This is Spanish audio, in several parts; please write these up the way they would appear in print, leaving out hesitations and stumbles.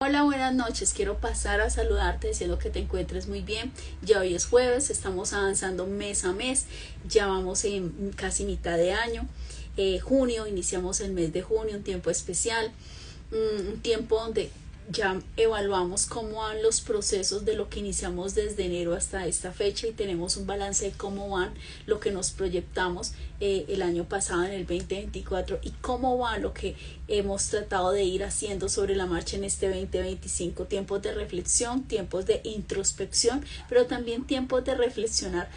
Hola, buenas noches. Quiero pasar a saludarte diciendo que te encuentres muy bien. Ya hoy es jueves, estamos avanzando mes a mes, ya vamos en casi mitad de año. Junio, iniciamos el mes de junio, un tiempo especial, un tiempo donde ya evaluamos cómo van los procesos de lo que iniciamos desde enero hasta esta fecha y tenemos un balance de cómo van lo que nos proyectamos el año pasado en el 2024 y cómo va lo que hemos tratado de ir haciendo sobre la marcha en este 2025. Tiempos de reflexión, tiempos de introspección, pero también tiempos de reflexionar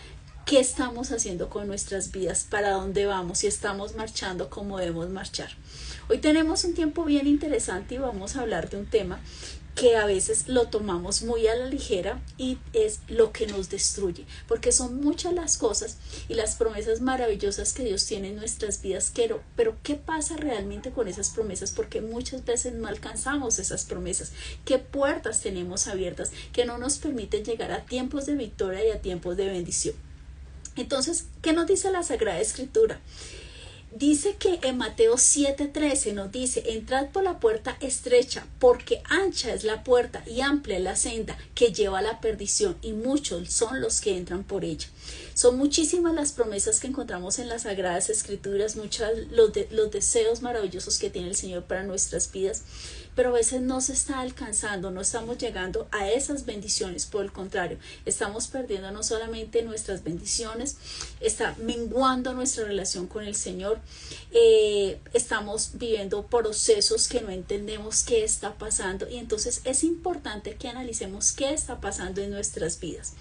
qué estamos haciendo con nuestras vidas, para dónde vamos, si estamos marchando como debemos marchar. Hoy tenemos un tiempo bien interesante y vamos a hablar de un tema que a veces lo tomamos muy a la ligera y es lo que nos destruye, porque son muchas las cosas y las promesas maravillosas que Dios tiene en nuestras vidas, pero ¿qué pasa realmente con esas promesas? Porque muchas veces no alcanzamos esas promesas. ¿Qué puertas tenemos abiertas que no nos permiten llegar a tiempos de victoria y a tiempos de bendición? Entonces, ¿qué nos dice la Sagrada Escritura? Dice que en Mateo 7:13 nos dice: entrad por la puerta estrecha, porque ancha es la puerta y amplia es la senda que lleva a la perdición, y muchos son los que entran por ella. Son muchísimas las promesas que encontramos en las Sagradas Escrituras, muchos los deseos maravillosos que tiene el Señor para nuestras vidas, pero a veces no se está alcanzando, no estamos llegando a esas bendiciones. Por el contrario, estamos perdiendo no solamente nuestras bendiciones, está menguando nuestra relación con el Señor, estamos viviendo procesos que no entendemos qué está pasando, y entonces es importante que analicemos qué está pasando en nuestras vidas.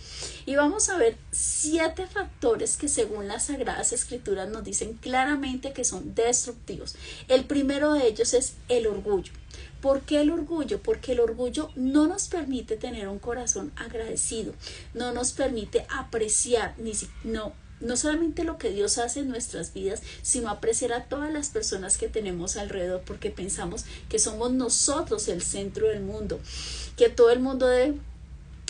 Y vamos a ver 7 factores que según las Sagradas Escrituras nos dicen claramente que son destructivos. El primero de ellos es el orgullo. ¿Por qué el orgullo? Porque el orgullo no nos permite tener un corazón agradecido, no nos permite apreciar no solamente lo que Dios hace en nuestras vidas, sino apreciar a todas las personas que tenemos alrededor, porque pensamos que somos nosotros el centro del mundo, que todo el mundo debe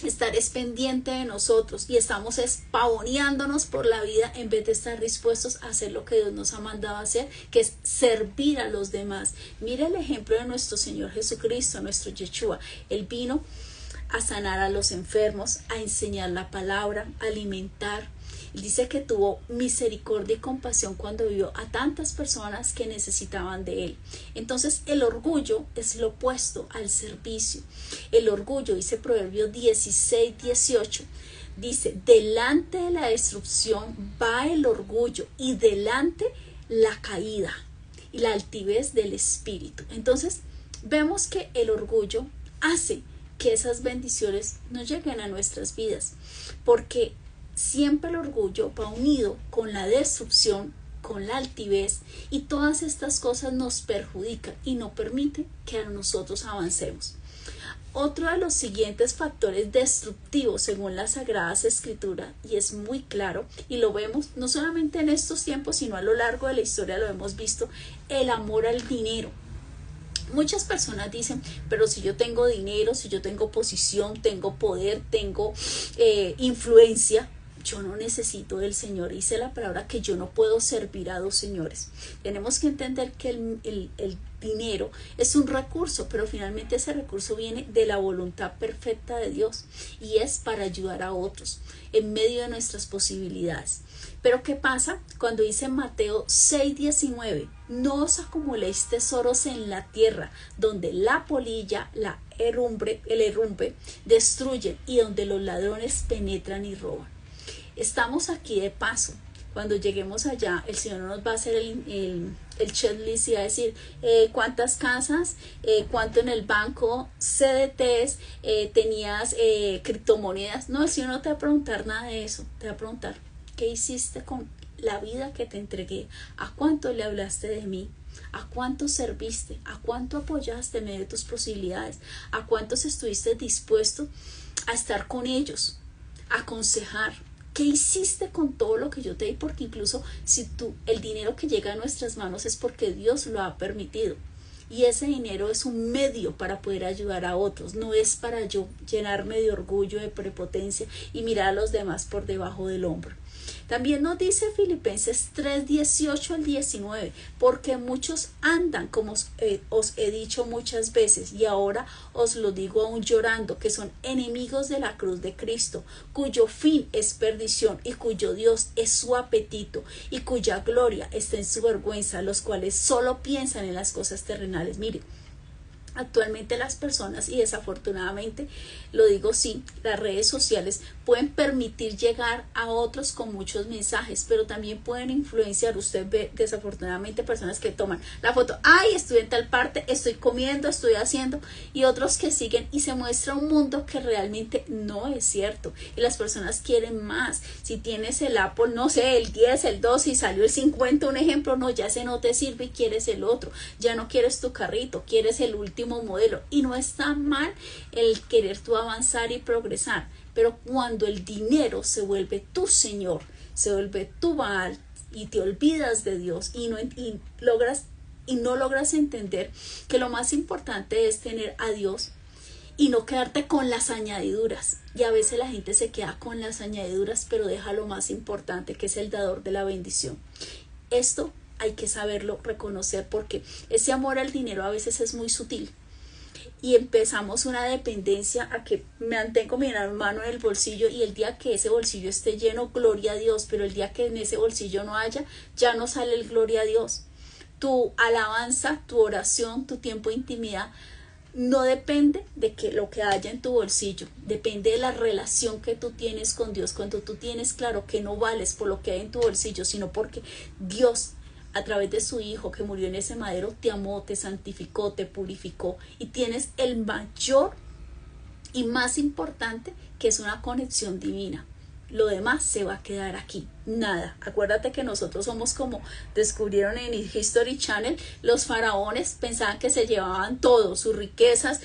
estar es pendiente de nosotros y estamos espavoneándonos por la vida en vez de estar dispuestos a hacer lo que Dios nos ha mandado a hacer, que es servir a los demás. Mira el ejemplo de nuestro Señor Jesucristo, nuestro Yeshua. Él vino a sanar a los enfermos, a enseñar la palabra, a alimentar. Dice que tuvo misericordia y compasión cuando vio a tantas personas que necesitaban de él. Entonces el orgullo es lo opuesto al servicio. El orgullo, dice Proverbios 16:18, dice: delante de la destrucción va el orgullo, y delante la caída y la altivez del espíritu. Entonces vemos que el orgullo hace que esas bendiciones no lleguen a nuestras vidas, porque siempre el orgullo va unido con la destrucción, con la altivez, y todas estas cosas nos perjudican y no permiten que nosotros avancemos. Otro de los siguientes factores destructivos según las Sagradas Escrituras, y es muy claro, y lo vemos no solamente en estos tiempos, sino a lo largo de la historia lo hemos visto: el amor al dinero. Muchas personas dicen: pero si yo tengo dinero, si yo tengo posición, tengo poder, tengo influencia, yo no necesito del Señor. Dice la palabra que yo no puedo servir a dos señores. Tenemos que entender que el dinero es un recurso, pero finalmente ese recurso viene de la voluntad perfecta de Dios y es para ayudar a otros en medio de nuestras posibilidades. Pero ¿qué pasa cuando dice Mateo 6:19? No os acumuléis tesoros en la tierra, donde la polilla, el herrumbre destruyen, y donde los ladrones penetran y roban. Estamos aquí de paso. Cuando lleguemos allá, el Señor nos va a hacer el checklist y va a decir cuántas casas, cuánto en el banco, CDTs, tenías criptomonedas. No, el Señor no te va a preguntar nada de eso. Te va a preguntar: ¿qué hiciste con la vida que te entregué? ¿A cuánto le hablaste de mí? ¿A cuánto serviste? ¿A cuánto apoyaste en medio de tus posibilidades? ¿A cuántos estuviste dispuesto a estar con ellos, a aconsejar? ¿Qué hiciste con todo lo que yo te di? Porque incluso si el dinero que llega a nuestras manos es porque Dios lo ha permitido. Y ese dinero es un medio para poder ayudar a otros. No es para yo llenarme de orgullo, de prepotencia y mirar a los demás por debajo del hombro. También nos dice Filipenses 3:18 al 19, porque muchos andan, como os he dicho muchas veces, y ahora os lo digo aún llorando, que son enemigos de la cruz de Cristo, cuyo fin es perdición y cuyo Dios es su apetito y cuya gloria está en su vergüenza, los cuales solo piensan en las cosas terrenales. Mire, actualmente las personas, y desafortunadamente lo digo sí, las redes sociales pueden permitir llegar a otros con muchos mensajes, pero también pueden influenciar. Usted ve desafortunadamente personas que toman la foto, ay, estoy en tal parte, estoy comiendo, estoy haciendo, y otros que siguen y se muestra un mundo que realmente no es cierto, y las personas quieren más. Si tienes el Apple, no sé, el 10, el 12 y salió el 50, un ejemplo, no, ya ese no te sirve y quieres el otro, ya no quieres tu carrito, quieres el último modelo, y no está mal el querer tú avanzar y progresar, pero cuando el dinero se vuelve tu señor, se vuelve tu Baal y te olvidas de Dios y no logras entender que lo más importante es tener a Dios y no quedarte con las añadiduras. Y a veces la gente se queda con las añadiduras, pero deja lo más importante, que es el dador de la bendición. Esto hay que saberlo reconocer, porque ese amor al dinero a veces es muy sutil y empezamos una dependencia a que me mantengo mi mano en el bolsillo, y el día que ese bolsillo esté lleno, gloria a Dios, pero el día que en ese bolsillo no haya, ya no sale el gloria a Dios. Tu alabanza, tu oración, tu tiempo de intimidad no depende de lo que haya en tu bolsillo, depende de la relación que tú tienes con Dios. Cuando tú tienes claro que no vales por lo que hay en tu bolsillo, sino porque Dios, a través de su Hijo que murió en ese madero, te amó, te santificó, te purificó, y tienes el mayor y más importante, que es una conexión divina. Lo demás se va a quedar aquí, nada. Acuérdate que nosotros somos como descubrieron en History Channel, los faraones pensaban que se llevaban todo, sus riquezas,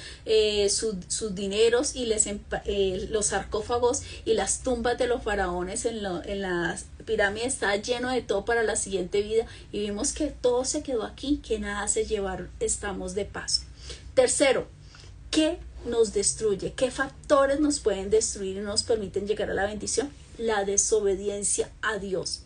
sus dineros, y los sarcófagos y las tumbas de los faraones en las pirámides está lleno de todo para la siguiente vida, y vimos que todo se quedó aquí, que nada se llevaron, estamos de paso. Tercero, ¿qué nos destruye? ¿Qué factores nos pueden destruir y no nos permiten llegar a la bendición? La desobediencia a Dios.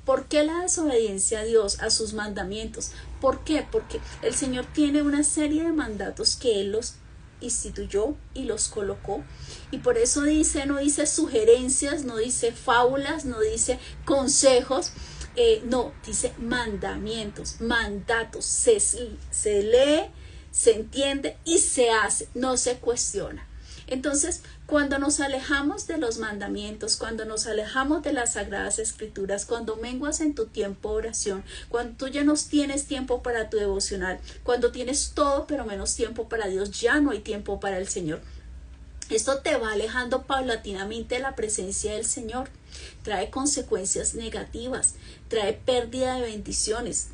¿Por qué la desobediencia a Dios, a sus mandamientos? ¿Por qué? Porque el Señor tiene una serie de mandatos que Él los instituyó y los colocó, y por eso no dice sugerencias, no dice fábulas, no dice consejos, no, dice mandamientos, mandatos. Se lee, se entiende y se hace, no se cuestiona. Entonces, cuando nos alejamos de los mandamientos, cuando nos alejamos de las sagradas escrituras, cuando menguas en tu tiempo de oración, cuando tú ya no tienes tiempo para tu devocional, cuando tienes todo pero menos tiempo para Dios, ya no hay tiempo para el Señor. Esto te va alejando paulatinamente de la presencia del Señor. Trae consecuencias negativas, trae pérdida de bendiciones.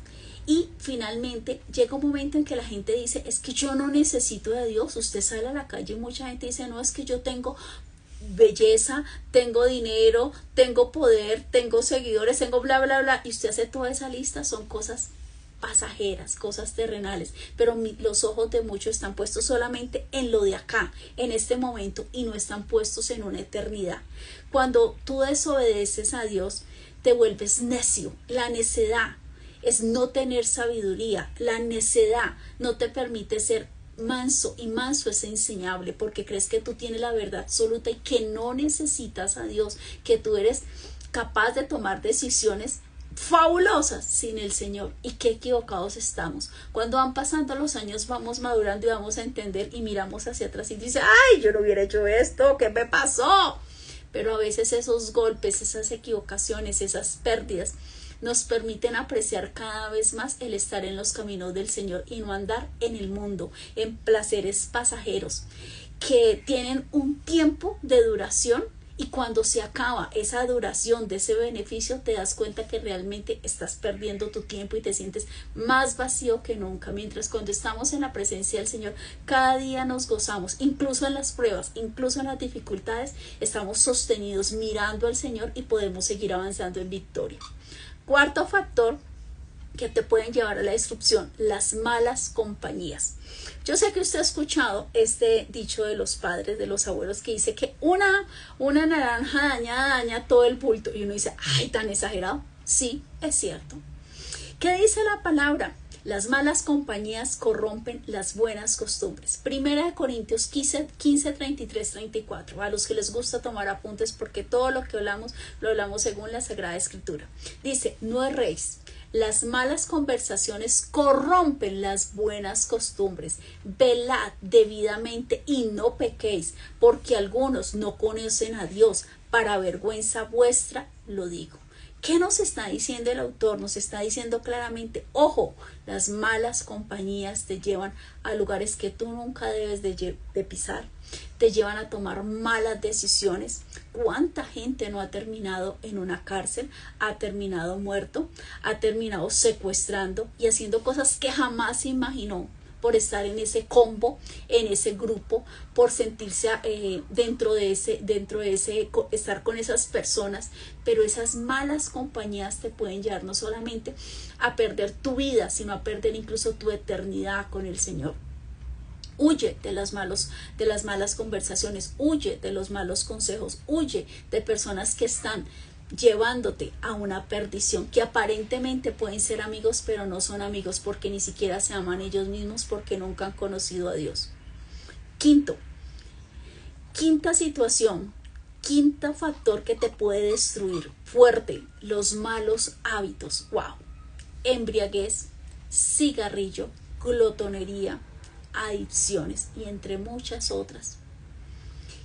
Y finalmente llega un momento en que la gente dice, es que yo no necesito de Dios. Usted sale a la calle y mucha gente dice, no, es que yo tengo belleza, tengo dinero, tengo poder, tengo seguidores, tengo bla, bla, bla. Y usted hace toda esa lista, son cosas pasajeras, cosas terrenales, pero los ojos de muchos están puestos solamente en lo de acá, en este momento, y no están puestos en una eternidad. Cuando tú desobedeces a Dios, te vuelves necio. La necedad es no tener sabiduría. La necedad no te permite ser manso, y manso es enseñable, porque crees que tú tienes la verdad absoluta y que no necesitas a Dios, que tú eres capaz de tomar decisiones fabulosas sin el Señor. Y qué equivocados estamos. Cuando van pasando los años, vamos madurando y vamos a entender, y miramos hacia atrás y dice, ay, yo no hubiera hecho esto, ¿qué me pasó? Pero a veces esos golpes, esas equivocaciones, esas pérdidas nos permiten apreciar cada vez más el estar en los caminos del Señor y no andar en el mundo, en placeres pasajeros que tienen un tiempo de duración, y cuando se acaba esa duración de ese beneficio, te das cuenta que realmente estás perdiendo tu tiempo y te sientes más vacío que nunca. Mientras cuando estamos en la presencia del Señor, cada día nos gozamos, incluso en las pruebas, incluso en las dificultades, estamos sostenidos mirando al Señor y podemos seguir avanzando en victoria. Cuarto factor que te pueden llevar a la destrucción, las malas compañías. Yo sé que usted ha escuchado este dicho de los padres, de los abuelos, que dice que una naranja daña todo el bulto. Y uno dice, ay, tan exagerado. Sí, es cierto. ¿Qué dice la palabra? Las malas compañías corrompen las buenas costumbres. Primera de Corintios 15, 33, 34. A los que les gusta tomar apuntes, porque todo lo que hablamos, lo hablamos según la Sagrada Escritura. Dice, no erréis. Las malas conversaciones corrompen las buenas costumbres. Velad debidamente y no pequéis, porque algunos no conocen a Dios. Para vergüenza vuestra lo digo. ¿Qué nos está diciendo el autor? Nos está diciendo claramente, ojo, las malas compañías te llevan a lugares que tú nunca debes de pisar, te llevan a tomar malas decisiones. ¿Cuánta gente no ha terminado en una cárcel? Ha terminado muerto, ha terminado secuestrando y haciendo cosas que jamás se imaginó, por estar en ese combo, en ese grupo, por sentirse dentro de ese, estar con esas personas. Pero esas malas compañías te pueden llevar no solamente a perder tu vida, sino a perder incluso tu eternidad con el Señor. Huye de las malas conversaciones, huye de los malos consejos, huye de personas que están llevándote a una perdición, que aparentemente pueden ser amigos, pero no son amigos, porque ni siquiera se aman ellos mismos, porque nunca han conocido a Dios. Quinta situación, quinto factor que te puede destruir fuerte, los malos hábitos. Wow. Embriaguez, cigarrillo, glotonería, adicciones y entre muchas otras.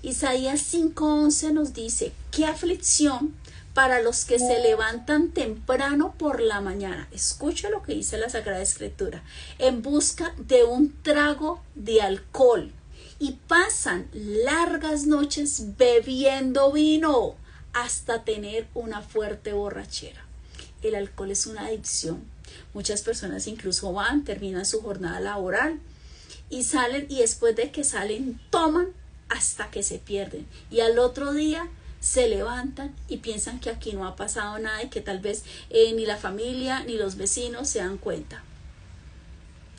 Isaías 5:11 nos dice, qué aflicción para los que se levantan temprano por la mañana. Escucha lo que dice la Sagrada Escritura. En busca de un trago de alcohol y pasan largas noches bebiendo vino hasta tener una fuerte borrachera. El alcohol es una adicción. Muchas personas incluso terminan su jornada laboral y salen, y después de que salen toman hasta que se pierden, y al otro día se levantan y piensan que aquí no ha pasado nada y que tal vez ni la familia ni los vecinos se dan cuenta.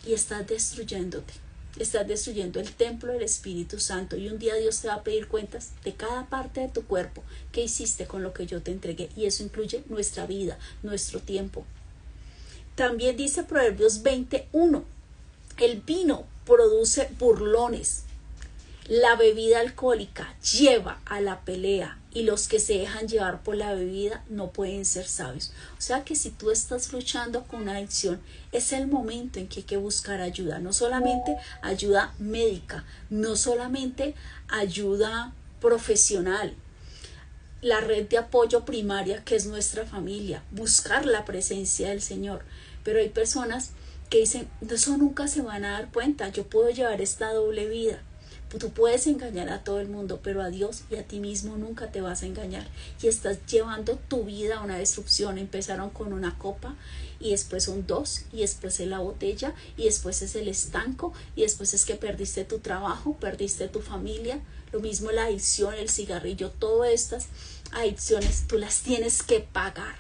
Y estás destruyéndote, estás destruyendo el templo del Espíritu Santo, y un día Dios te va a pedir cuentas de cada parte de tu cuerpo que hiciste con lo que yo te entregué, y eso incluye nuestra vida, nuestro tiempo. También dice Proverbios 21, el vino produce burlones, la bebida alcohólica lleva a la pelea, y los que se dejan llevar por la bebida no pueden ser sabios. O sea que si tú estás luchando con una adicción, es el momento en que hay que buscar ayuda, no solamente ayuda médica, no solamente ayuda profesional, la red de apoyo primaria que es nuestra familia, buscar la presencia del Señor. Pero hay personas que dicen, eso nunca se van a dar cuenta, yo puedo llevar esta doble vida. Tú puedes engañar a todo el mundo, pero a Dios y a ti mismo nunca te vas a engañar, y estás llevando tu vida a una destrucción. Empezaron con una copa, y después son dos, y después es la botella, y después es el estanco, y después es que perdiste tu trabajo, perdiste tu familia. Lo mismo la adicción, el cigarrillo, todas estas adicciones tú las tienes que pagar,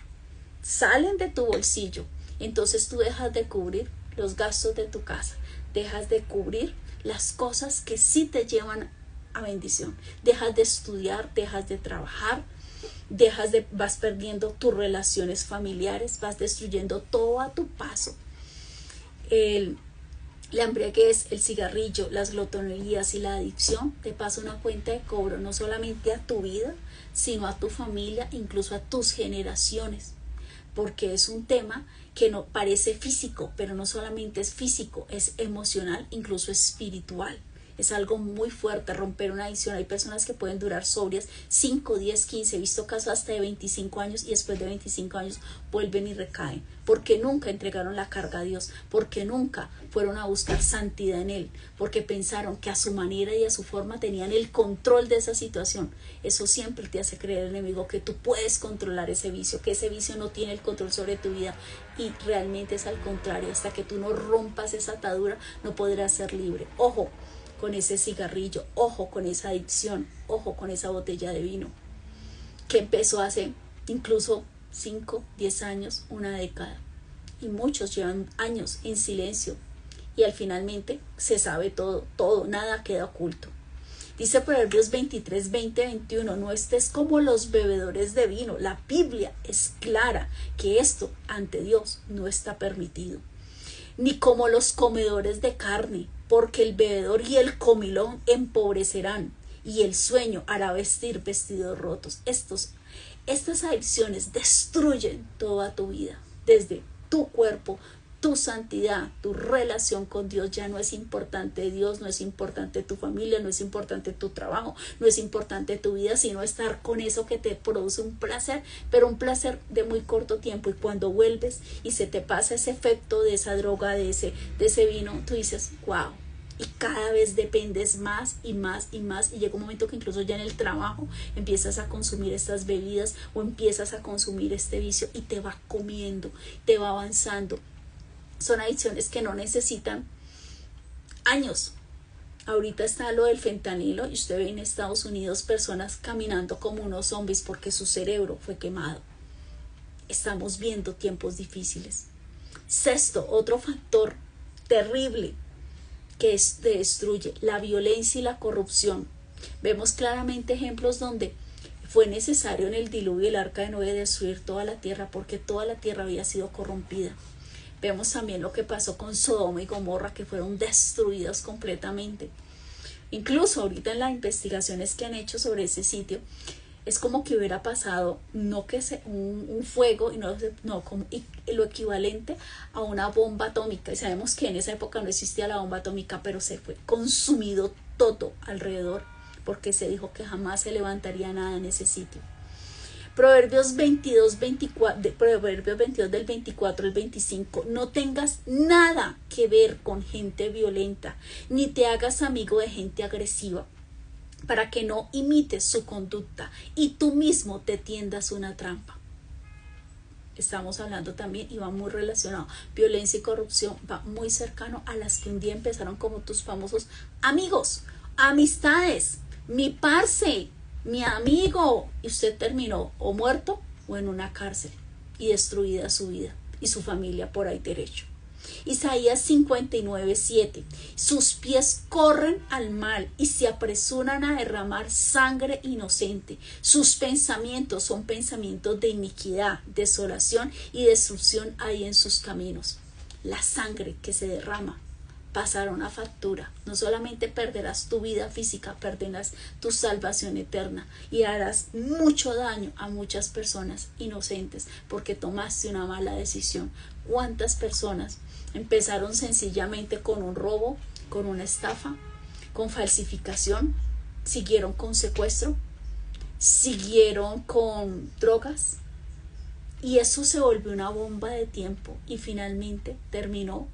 salen de tu bolsillo. Entonces tú dejas de cubrir los gastos de tu casa, dejas de cubrir las cosas que sí te llevan a bendición, dejas de estudiar, dejas de trabajar, vas perdiendo tus relaciones familiares, vas destruyendo todo a tu paso. La embriaguez, el cigarrillo, las glotonerías y la adicción te pasa una cuenta de cobro, no solamente a tu vida, sino a tu familia, incluso a tus generaciones, porque es un tema que no parece físico, pero no solamente es físico, es emocional, incluso espiritual. Es algo muy fuerte romper una adicción. Hay personas que pueden durar sobrias 5, 10, 15, he visto casos hasta de 25 años, y después de 25 años vuelven y recaen, porque nunca entregaron la carga a Dios, porque nunca fueron a buscar santidad en Él, porque pensaron que a su manera y a su forma tenían el control de esa situación. Eso siempre te hace creer, el enemigo, que tú puedes controlar ese vicio, que ese vicio no tiene el control sobre tu vida, y realmente es al contrario. Hasta que tú no rompas esa atadura, no podrás ser libre. Ojo con ese cigarrillo, ojo con esa adicción, ojo con esa botella de vino que empezó hace incluso 5, 10 años, una década, y muchos llevan años en silencio y al finalmente se sabe todo, nada queda oculto. Dice Proverbios 23, 20, 21, no estés como los bebedores de vino. La Biblia es clara que esto ante Dios no está permitido. Ni como los comedores de carne, porque el bebedor y el comilón empobrecerán, y el sueño hará vestir vestidos rotos. Estas adicciones destruyen toda tu vida, desde tu cuerpo, tu santidad, tu relación con Dios. Ya no es importante Dios, no es importante tu familia, no es importante tu trabajo, no es importante tu vida, sino estar con eso que te produce un placer, pero un placer de muy corto tiempo. Y cuando vuelves y se te pasa ese efecto de esa droga, de ese vino, tú dices, wow. Y cada vez dependes más y más y más, y llega un momento que incluso ya en el trabajo empiezas a consumir estas bebidas o empiezas a consumir este vicio y te va comiendo, te va avanzando. Son adicciones que no necesitan años. Ahorita está lo del fentanilo y usted ve en Estados Unidos personas caminando como unos zombies porque su cerebro fue quemado. Estamos viendo tiempos difíciles. Sexto, otro factor terrible que te destruye, la violencia y la corrupción. Vemos claramente ejemplos donde fue necesario en el diluvio del arca de Noé destruir toda la tierra porque toda la tierra había sido corrompida. Vemos también lo que pasó con Sodoma y Gomorra, que fueron destruidas completamente. Incluso ahorita en las investigaciones que han hecho sobre ese sitio, es como que hubiera pasado no que un fuego, y no como lo equivalente a una bomba atómica. Y sabemos que en esa época no existía la bomba atómica, pero se fue consumido todo alrededor, porque se dijo que jamás se levantaría nada en ese sitio. Proverbios 22 del 24 al 25, no tengas nada que ver con gente violenta, ni te hagas amigo de gente agresiva, para que no imites su conducta y tú mismo te tiendas una trampa. Estamos hablando también, y va muy relacionado, violencia y corrupción, va muy cercano a las que un día empezaron como tus famosos amigos, amistades, mi parce, mi amigo, y usted terminó o muerto o en una cárcel y destruida su vida y su familia por ahí derecho. Isaías 59, 7, sus pies corren al mal y se apresuran a derramar sangre inocente. Sus pensamientos son pensamientos de iniquidad, desolación y destrucción hay en sus caminos. La sangre que se derrama pasará una factura. No solamente perderás tu vida física, perderás tu salvación eterna y harás mucho daño a muchas personas inocentes porque tomaste una mala decisión. ¿Cuántas personas empezaron sencillamente con un robo, con una estafa, con falsificación, siguieron con secuestro, siguieron con drogas? Y eso se volvió una bomba de tiempo y finalmente terminó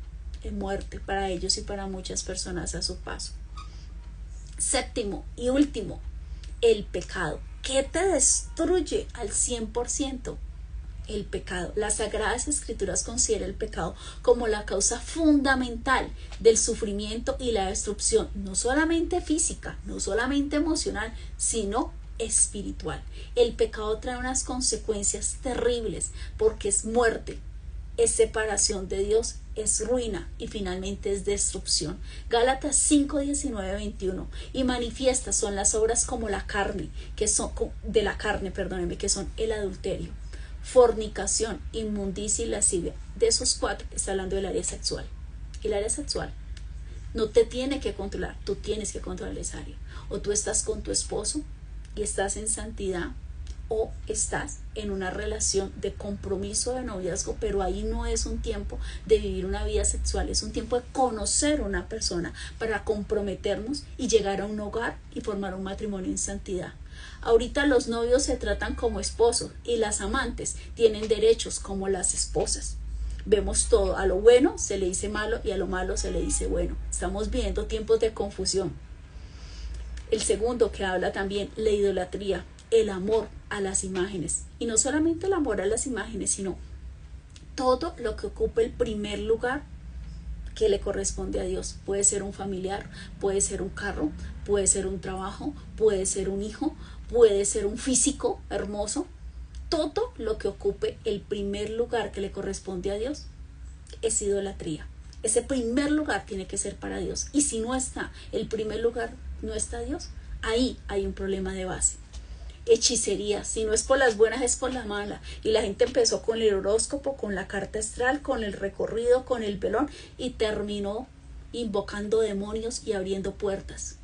en muerte para ellos y para muchas personas a su paso. Séptimo y último, el pecado. ¿Qué te destruye al 100%? El pecado. Las Sagradas Escrituras consideran el pecado como la causa fundamental del sufrimiento y la destrucción, no solamente física, no solamente emocional, sino espiritual. El pecado trae unas consecuencias terribles porque es muerte, es separación de Dios, es ruina y finalmente es destrucción. Gálatas 5, 19, 21. Y manifiestas son las obras como la carne, que son que son el adulterio, fornicación, inmundicia y lascivia. De esos cuatro está hablando del área sexual. El área sexual no te tiene que controlar, tú tienes que controlar esa área. O tú estás con tu esposo y estás en santidad, o estás en una relación de compromiso de noviazgo, pero ahí no es un tiempo de vivir una vida sexual, es un tiempo de conocer a una persona para comprometernos y llegar a un hogar y formar un matrimonio en santidad. Ahorita los novios se tratan como esposos y las amantes tienen derechos como las esposas. Vemos todo, a lo bueno se le dice malo y a lo malo se le dice bueno. Estamos viendo tiempos de confusión. El segundo que habla también, la idolatría, el amor a las imágenes. Y no solamente el amor a las imágenes, sino todo lo que ocupe el primer lugar que le corresponde a Dios. Puede ser un familiar, puede ser un carro, puede ser un trabajo, puede ser un hijo, puede ser un físico hermoso. Todo lo que ocupe el primer lugar que le corresponde a Dios, es idolatría. Ese primer lugar tiene que ser para Dios. Y si no está, el primer lugar no está Dios, ahí hay un problema de base. Hechicería, si no es por las buenas es por las malas. Y la gente empezó con el horóscopo, con la carta astral, con el recorrido, con el velón, y terminó invocando demonios y abriendo puertas.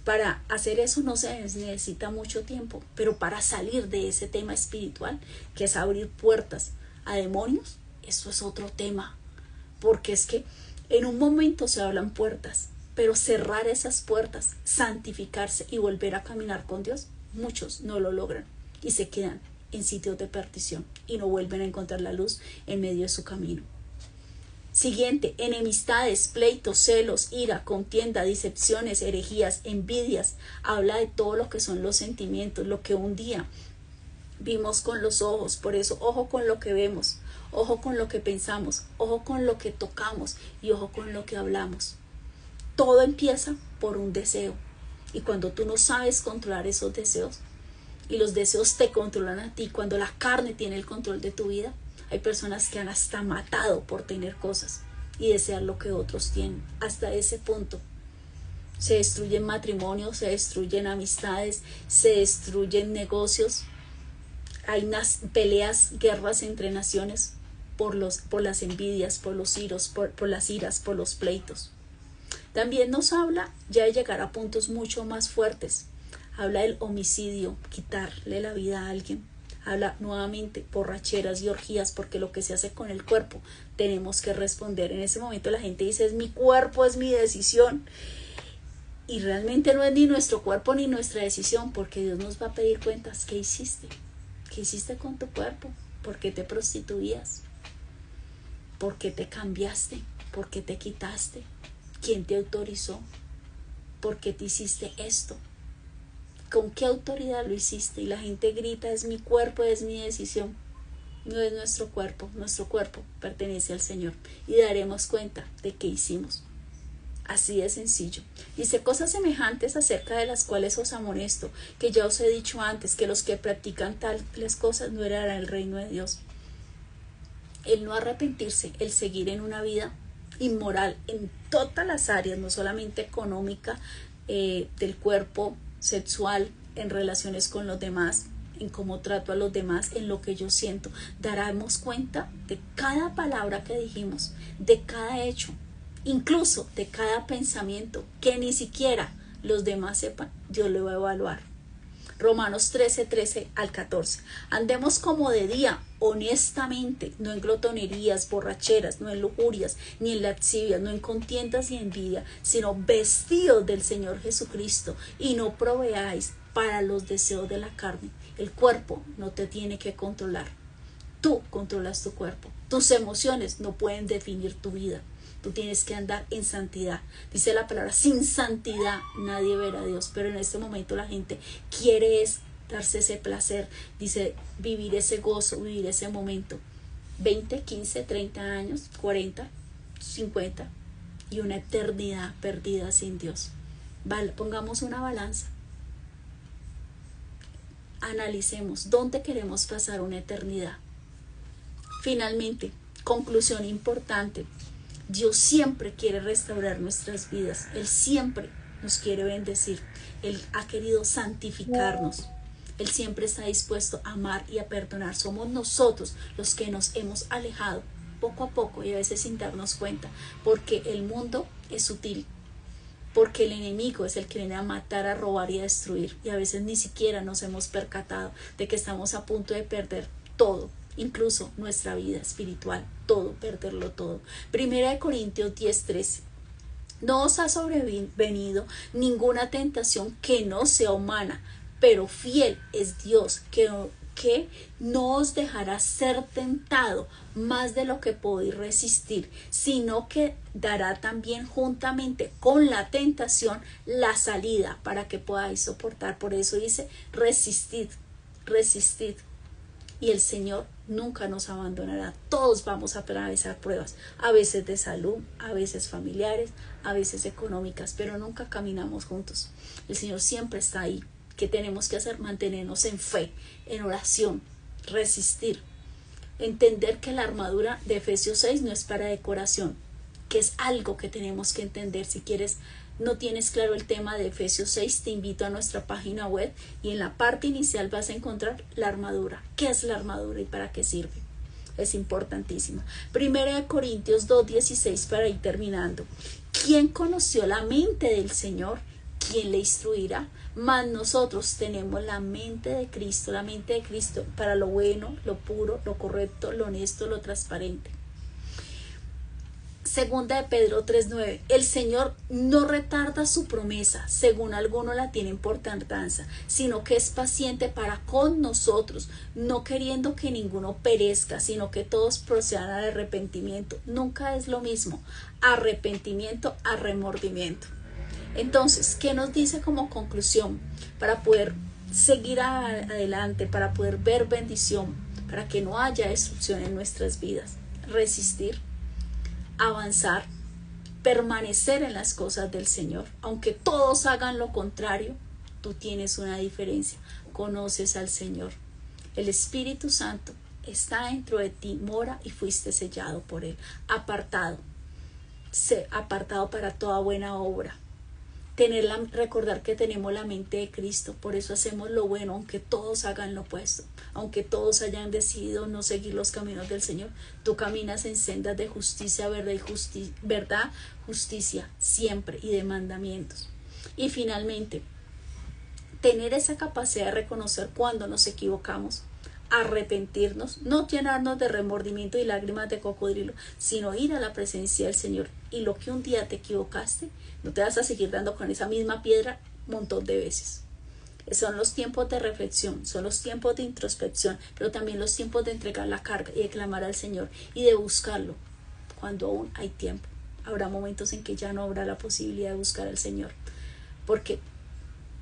Para hacer eso no se necesita mucho tiempo, pero para salir de ese tema espiritual, que es abrir puertas a demonios, eso es otro tema. Porque es que en un momento se hablan puertas, pero cerrar esas puertas, santificarse y volver a caminar con Dios, muchos no lo logran y se quedan en sitios de perdición y no vuelven a encontrar la luz en medio de su camino. Siguiente, enemistades, pleitos, celos, ira, contienda, decepciones, herejías, envidias. Habla de todo lo que son los sentimientos, lo que un día vimos con los ojos. Por eso, ojo con lo que vemos, ojo con lo que pensamos, ojo con lo que tocamos y ojo con lo que hablamos. Todo empieza por un deseo. Y cuando tú no sabes controlar esos deseos y los deseos te controlan a ti, cuando la carne tiene el control de tu vida, hay personas que han hasta matado por tener cosas y desear lo que otros tienen. Hasta ese punto se destruyen matrimonios, se destruyen amistades, se destruyen negocios. Hay unas peleas, guerras entre naciones por las envidias, por los iros, por las iras, por los pleitos. También nos habla ya de llegar a puntos mucho más fuertes. Habla del homicidio, quitarle la vida a alguien. Habla nuevamente borracheras y orgías, porque lo que se hace con el cuerpo tenemos que responder. En ese momento la gente dice, es mi cuerpo, es mi decisión. Y realmente no es ni nuestro cuerpo ni nuestra decisión, porque Dios nos va a pedir cuentas. ¿Qué hiciste? ¿Qué hiciste con tu cuerpo? ¿Por qué te prostituías? ¿Por qué te cambiaste? ¿Por qué te quitaste? ¿Quién te autorizó? ¿Por qué te hiciste esto? ¿Con qué autoridad lo hiciste? Y la gente grita, es mi cuerpo, es mi decisión. No es nuestro cuerpo pertenece al Señor y daremos cuenta de qué hicimos. Así de sencillo. Dice, cosas semejantes acerca de las cuales os amonesto, que ya os he dicho antes, que los que practican tales cosas no heredarán el reino de Dios. El no arrepentirse, el seguir en una vida inmoral en todas las áreas, no solamente económica, del cuerpo, sexual, en relaciones con los demás, en cómo trato a los demás, en lo que yo siento. Daremos cuenta de cada palabra que dijimos, de cada hecho, incluso de cada pensamiento, que ni siquiera los demás sepan. Dios lo va a evaluar. Romanos 13 al 14. Andemos como de día, honestamente, no en glotonerías, borracheras, no en lujurias, ni en lascivias, no en contiendas y envidia, sino vestidos del Señor Jesucristo, y no proveáis para los deseos de la carne. El cuerpo no te tiene que controlar. Tú controlas tu cuerpo. Tus emociones no pueden definir tu vida. Tú tienes que andar en santidad. Dice la palabra, sin santidad nadie verá a Dios. Pero en este momento la gente quiere darse ese placer. Dice, vivir ese gozo, vivir ese momento. 20, 15, 30 años, 40, 50 y una eternidad perdida sin Dios. Vale, pongamos una balanza. Analicemos dónde queremos pasar una eternidad. Finalmente, conclusión importante. Dios siempre quiere restaurar nuestras vidas. Él siempre nos quiere bendecir. Él ha querido santificarnos. Él siempre está dispuesto a amar y a perdonar. Somos nosotros los que nos hemos alejado poco a poco y a veces sin darnos cuenta, porque el mundo es sutil, porque el enemigo es el que viene a matar, a robar y a destruir, y a veces ni siquiera nos hemos percatado de que estamos a punto de perder todo, incluso nuestra vida espiritual, todo, perderlo todo. 1 Corintios 10:13. No os ha sobrevenido ninguna tentación que no sea humana, pero fiel es Dios, que no os dejará ser tentado más de lo que podéis resistir, sino que dará también juntamente con la tentación la salida para que podáis soportar. Por eso dice, resistid, resistid. Y el Señor nunca nos abandonará. Todos vamos a atravesar pruebas, a veces de salud, a veces familiares, a veces económicas, pero nunca caminamos juntos. El Señor siempre está ahí. ¿Qué tenemos que hacer? Mantenernos en fe, en oración, resistir. Entender que la armadura de Efesios 6 no es para decoración, que es algo que tenemos que entender. Si quieres, no tienes claro el tema de Efesios 6, te invito a nuestra página web y en la parte inicial vas a encontrar la armadura. ¿Qué es la armadura y para qué sirve? Es importantísima. Primera de Corintios 2:16 para ir terminando. ¿Quién conoció la mente del Señor? ¿Quién le instruirá? Mas nosotros tenemos la mente de Cristo para lo bueno, lo puro, lo correcto, lo honesto, lo transparente. Segunda de Pedro 3:9. El Señor no retarda su promesa, según algunos la tienen por tardanza, sino que es paciente para con nosotros, no queriendo que ninguno perezca, sino que todos procedan al arrepentimiento. Nunca es lo mismo arrepentimiento a remordimiento. Entonces, ¿qué nos dice como conclusión? Para poder seguir adelante, para poder ver bendición, para que no haya destrucción en nuestras vidas. Resistir, avanzar, permanecer en las cosas del Señor. Aunque todos hagan lo contrario, tú tienes una diferencia. Conoces al Señor. El Espíritu Santo está dentro de ti, mora y fuiste sellado por Él. Apartado para toda buena obra. Recordar que tenemos la mente de Cristo, por eso hacemos lo bueno, aunque todos hagan lo opuesto, aunque todos hayan decidido no seguir los caminos del Señor. Tú caminas en sendas de justicia, verdad, justicia, siempre, y de mandamientos. Y finalmente, tener esa capacidad de reconocer cuando nos equivocamos, arrepentirnos, no llenarnos de remordimiento y lágrimas de cocodrilo, sino ir a la presencia del Señor. Y lo que un día te equivocaste, no te vas a seguir dando con esa misma piedra un montón de veces. Son los tiempos de reflexión, son los tiempos de introspección, pero también los tiempos de entregar la carga y de clamar al Señor y de buscarlo cuando aún hay tiempo. Habrá momentos en que ya no habrá la posibilidad de buscar al Señor, porque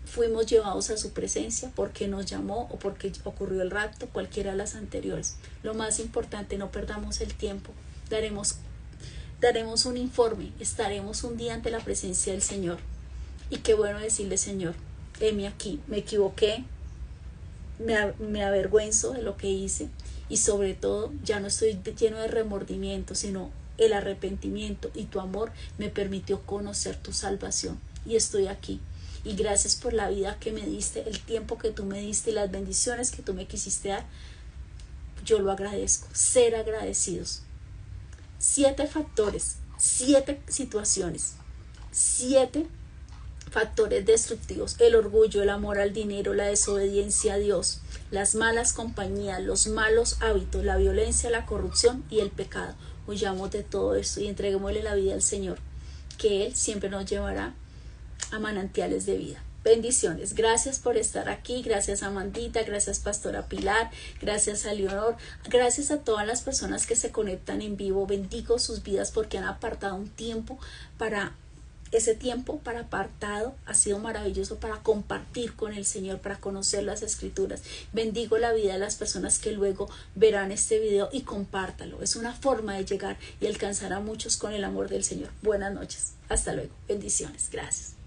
fuimos llevados a su presencia, porque nos llamó o porque ocurrió el rapto, cualquiera de las anteriores. Lo más importante, no perdamos el tiempo. Daremos un informe, estaremos un día ante la presencia del Señor. Y qué bueno decirle: Señor, heme aquí, me equivoqué, me avergüenzo de lo que hice, y sobre todo ya no estoy lleno de remordimiento, sino el arrepentimiento, y tu amor me permitió conocer tu salvación, y estoy aquí. Y gracias por la vida que me diste, el tiempo que tú me diste y las bendiciones que tú me quisiste dar. Yo lo agradezco. Ser agradecidos. 7 factores, 7 situaciones, 7 factores destructivos: el orgullo, el amor al dinero, la desobediencia a Dios, las malas compañías, los malos hábitos, la violencia, la corrupción y el pecado. Huyamos de todo esto y entreguémosle la vida al Señor, que Él siempre nos llevará a manantiales de vida. Bendiciones. Gracias por estar aquí. Gracias a Amandita, gracias Pastora Pilar, gracias a Leonor, gracias a todas las personas que se conectan en vivo. Bendigo sus vidas porque han apartado un tiempo para ese tiempo para apartado. Ha sido maravilloso para compartir con el Señor, para conocer las Escrituras. Bendigo la vida de las personas que luego verán este video y compártalo. Es una forma de llegar y alcanzar a muchos con el amor del Señor. Buenas noches. Hasta luego. Bendiciones. Gracias.